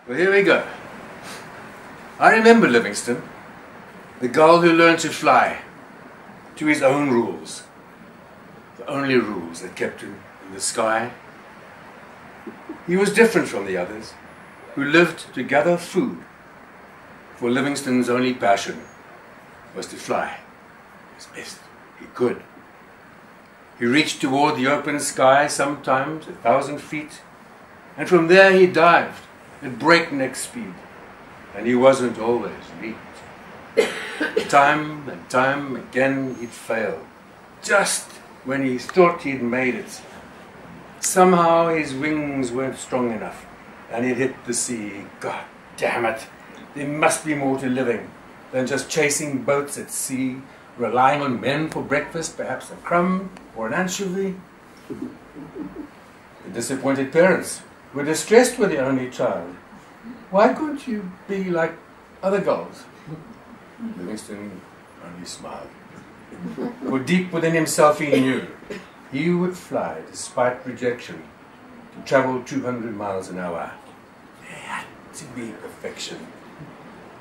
Well, here we go. I remember Livingston, the gull who learned to fly to his own rules, the only rules that kept him in the sky. He was different from the others, who lived to gather food, for Livingston's only passion was to fly as best he could. He reached toward the open sky, sometimes 1,000 feet, and from there he dived at breakneck speed, and he wasn't always neat. Time and time again he'd fail, just when he thought he'd made it. Somehow his wings weren't strong enough, and he'd hit the sea. God damn it, there must be more to living than just chasing boats at sea, relying on men for breakfast, perhaps a crumb or an anchovy. The disappointed parents were distressed with their only child. Why couldn't you be like other gulls? Livingston only smiled. For deep within himself he knew he would fly despite rejection, to travel 200 miles an hour. There had to be perfection.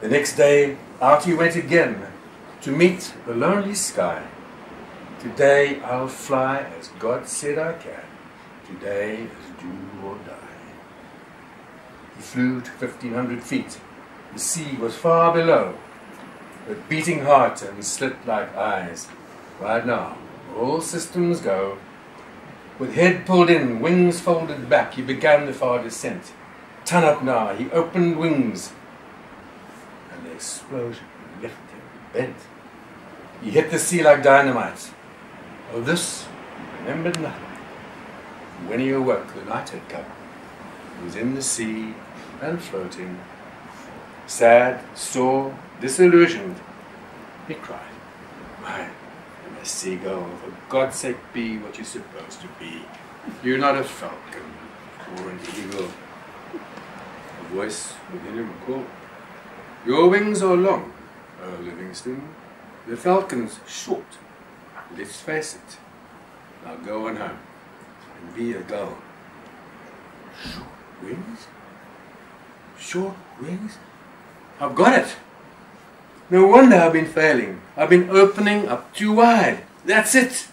The next day out he went again to meet the lonely sky. Today I'll fly as God said I can. Today is do or die. He flew to 1,500 feet. The sea was far below, with beating heart and slit-like eyes. Right now, all systems go. With head pulled in, wings folded back, he began the far descent. Ton up now, he opened wings, and the explosion left him bent. He hit the sea like dynamite. Of this, he remembered nothing. And when he awoke, the night had come. He was in the sea and floating, sad, sore, disillusioned. He cried, "Why, I'm a seagull. For God's sake, be what you're supposed to be. You're not a falcon or an eagle." A voice within him called, "Your wings are long, oh Livingston. The falcon's short. Let's face it. Now go on home and be a gull." Short wings? Short wings? I've got it. No wonder I've been failing. I've been opening up too wide. That's it.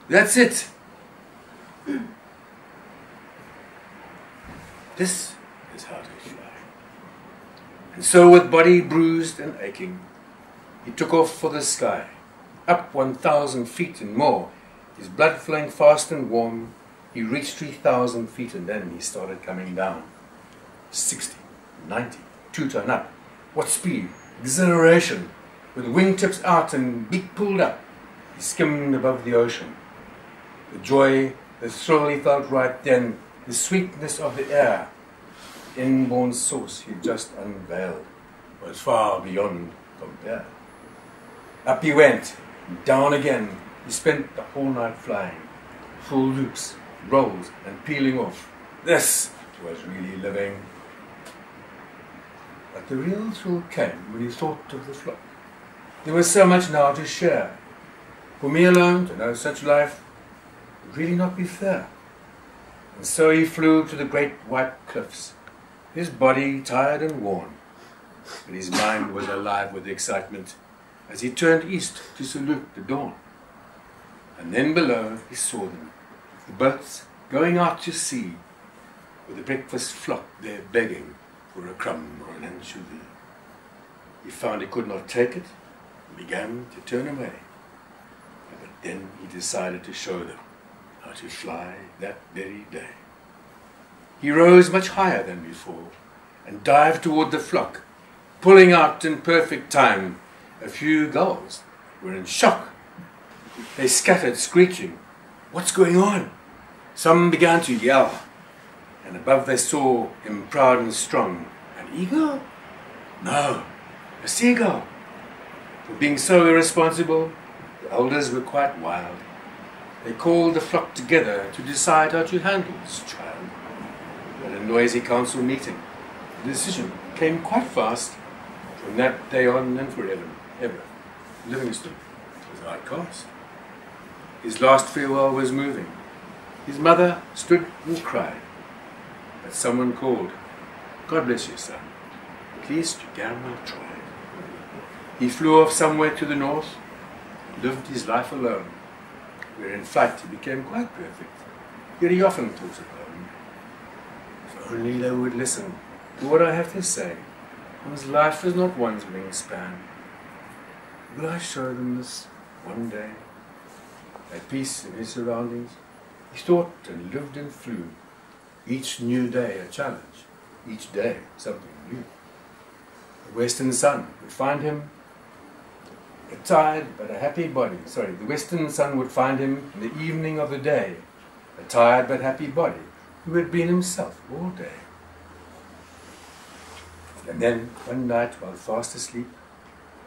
That's it. This is how to fly. And so, with body bruised and aching, he took off for the sky, up 1,000 feet and more, his blood flowing fast and warm. He reached 3,000 feet and then he started coming down. 60, 90, 2-turn up. What speed, exhilaration. With wingtips out and beak pulled up, he skimmed above the ocean. The joy, the thrill he felt right then, the sweetness of the air, inborn source he just unveiled, was far beyond compare. Up he went, down again. He spent the whole night flying, full loops, rolls, and peeling off. This was really living. But the real thrill came when he thought of the flock. There was so much now to share. For me alone to know such life would really not be fair. And so he flew to the great white cliffs, his body tired and worn, but his mind was alive with excitement as he turned east to salute the dawn. And then below he saw them, the boats going out to sea, with the breakfast flock there begging for a crumb or an anchovy. He found he could not take it and began to turn away. But then he decided to show them how to fly that very day. He rose much higher than before and dived toward the flock, pulling out in perfect time. A few gulls were in shock. They scattered, screeching, "What's going on?" Some began to yell, and above they saw him proud and strong. An eagle? No, a seagull. For being so irresponsible, the elders were quite wild. They called the flock together to decide how to handle this child. At a noisy council meeting, the decision came quite fast. From that day on and forever, ever, Livingston was outcast. His last farewell was moving. His mother stood and cried. But someone called, God bless you, son. At least you damn well tried. He flew off somewhere to the north, lived his life alone, where in flight he became quite perfect. Yet he often thought of home. If only they would listen to what I have to say. One's life is not one's wingspan. Will I show them this one day? At peace in his surroundings, he thought and lived and flew. Each new day a challenge, each day something new. The western sun would find him a tired but a happy body. The western sun would find him in the evening of the day, a tired but happy body, who had been himself all day. And then, one night, while fast asleep,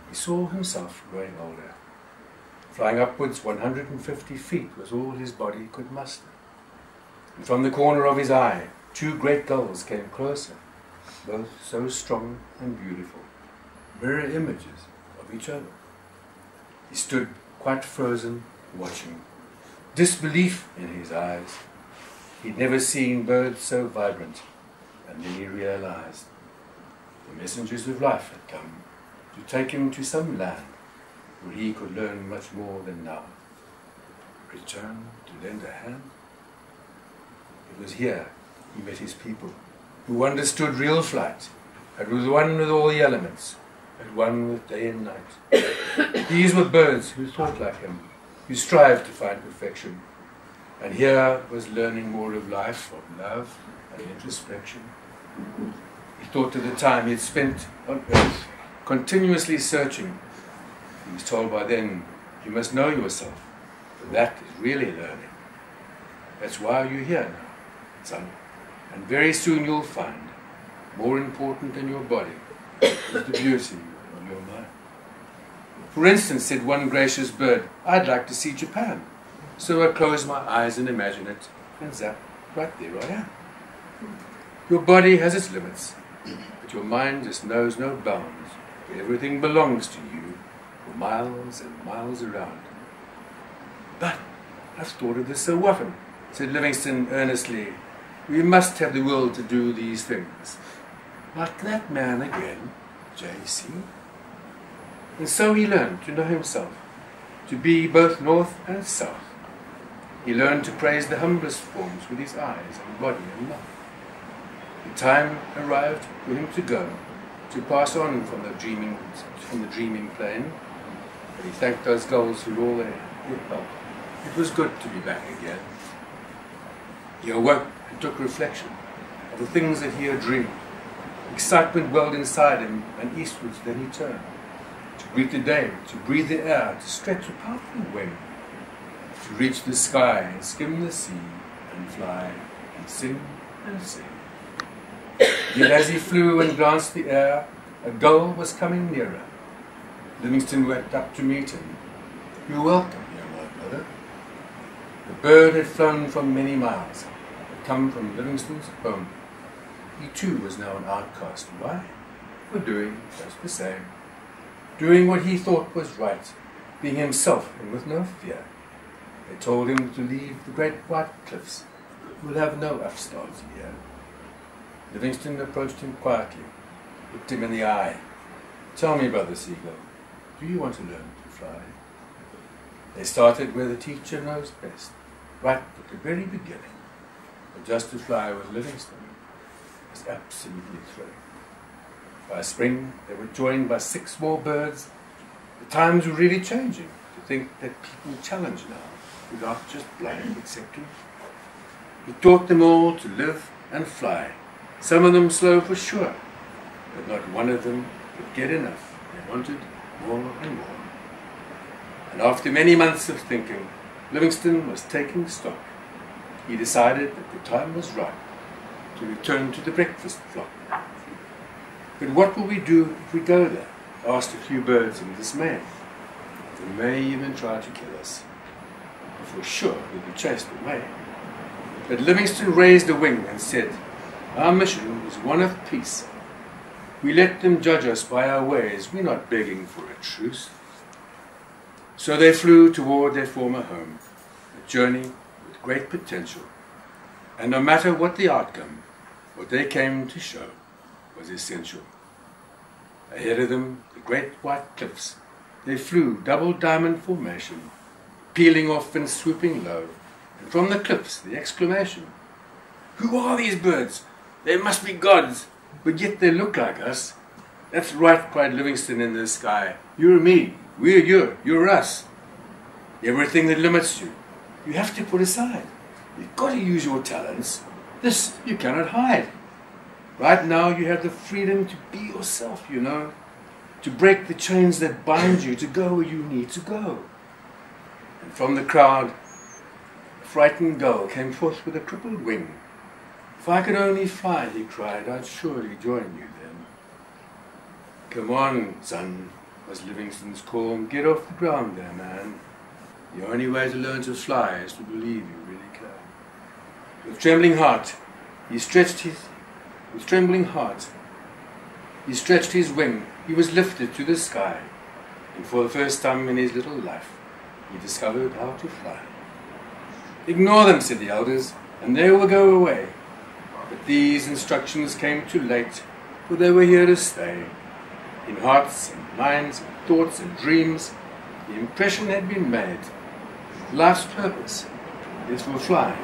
he saw himself growing older. Flying upwards 150 feet was all his body could muster. And from the corner of his eye, 2 great gulls came closer, both so strong and beautiful, mirror images of each other. He stood quite frozen, watching, disbelief in his eyes. He'd never seen birds so vibrant, and then he realized the messengers of life had come to take him to some land where he could learn much more than now. Return to lend a hand? It was here he met his people, who understood real flight, and was one with all the elements, and one with day and night. These were birds who thought like him, who strived to find perfection. And here was learning more of life, of love and introspection. He thought of the time he had spent on earth, continuously searching. He was told by then, you must know yourself, for that is really learning. That's why you're here now, son. And very soon you'll find, more important than your body, is the beauty of your mind. For instance, said one gracious bird, I'd like to see Japan. So I close my eyes and imagine it, and zap, right there I am. Your body has its limits, but your mind just knows no bounds. Everything belongs to you for miles and miles around. But I've thought of this so often, said Livingston earnestly. We must have the will to do these things. Like that man again, J.C. And so he learned to know himself, to be both north and south. He learned to praise the humblest forms with his eyes and body and mouth. The time arrived for him to go, to pass on from the dreaming plain. But he thanked those gulls for all their help. It was good to be back again. He awoke and took reflection of the things that he had dreamed. Excitement welled inside him, and eastwards then he turned. To greet the day, to breathe the air, to stretch a powerful wing, to reach the sky and skim the sea and fly and sing and sing. Yet as he flew and glanced the air, a gull was coming nearer. Livingston went up to meet him. You're welcome, young old brother. The bird had flown from many miles, had come from Livingston's home. He too was now an outcast. Why? For doing just the same. Doing what he thought was right, being himself and with no fear. They told him to leave the great white cliffs. We'll have no upstarts here. Livingston approached him quietly, looked him in the eye. Tell me, Brother Seagull, do you want to learn to fly? They started where the teacher knows best, right at the very beginning. But just to fly with Livingston was absolutely thrilling. By spring, they were joined by 6 more birds. The times were really changing. To think that people challenge now without just blind accepting. He taught them all to live and fly. Some of them slow for sure, but not one of them could get enough. They wanted more and more. And after many months of thinking, Livingston was taking stock. He decided that the time was right to return to the breakfast flock. But what will we do if we go there? Asked a few birds in dismay. They may even try to kill us. For sure we'll be chased away. But Livingston raised a wing and said, our mission is one of peace. We let them judge us by our ways. We're not begging for a truce. So they flew toward their former home, a journey with great potential. And no matter what the outcome, what they came to show was essential. Ahead of them, the great white cliffs. They flew double diamond formation, peeling off and swooping low. And from the cliffs, the exclamation, "Who are these birds? They must be gods, but yet they look like us." "That's right," cried Livingston in the sky. "You're me, we're you, you're us. Everything that limits you, you have to put aside. You've got to use your talents. This you cannot hide. Right now you have the freedom to be yourself, you know, to break the chains that bind you, to go where you need to go." And from the crowd, a frightened gull came forth with a crippled wing. "If I could only fly," he cried, "I'd surely join you then." "Come on, son," was Livingston's call. "Get off the ground there, man. The only way to learn to fly is to believe you really can." With trembling heart, he stretched his wing. He was lifted to the sky, and for the first time in his little life, he discovered how to fly. "Ignore them," said the elders, "and they will go away." But these instructions came too late, for they were here to stay. In hearts and minds and thoughts and dreams, the impression had been made. Life's purpose is for flying,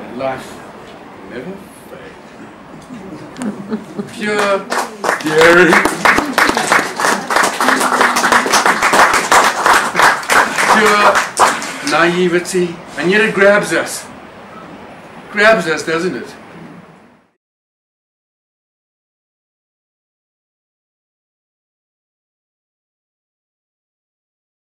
and life will never fade. Pure, daring, pure naivety, and yet it grabs us. Grabs us, doesn't it?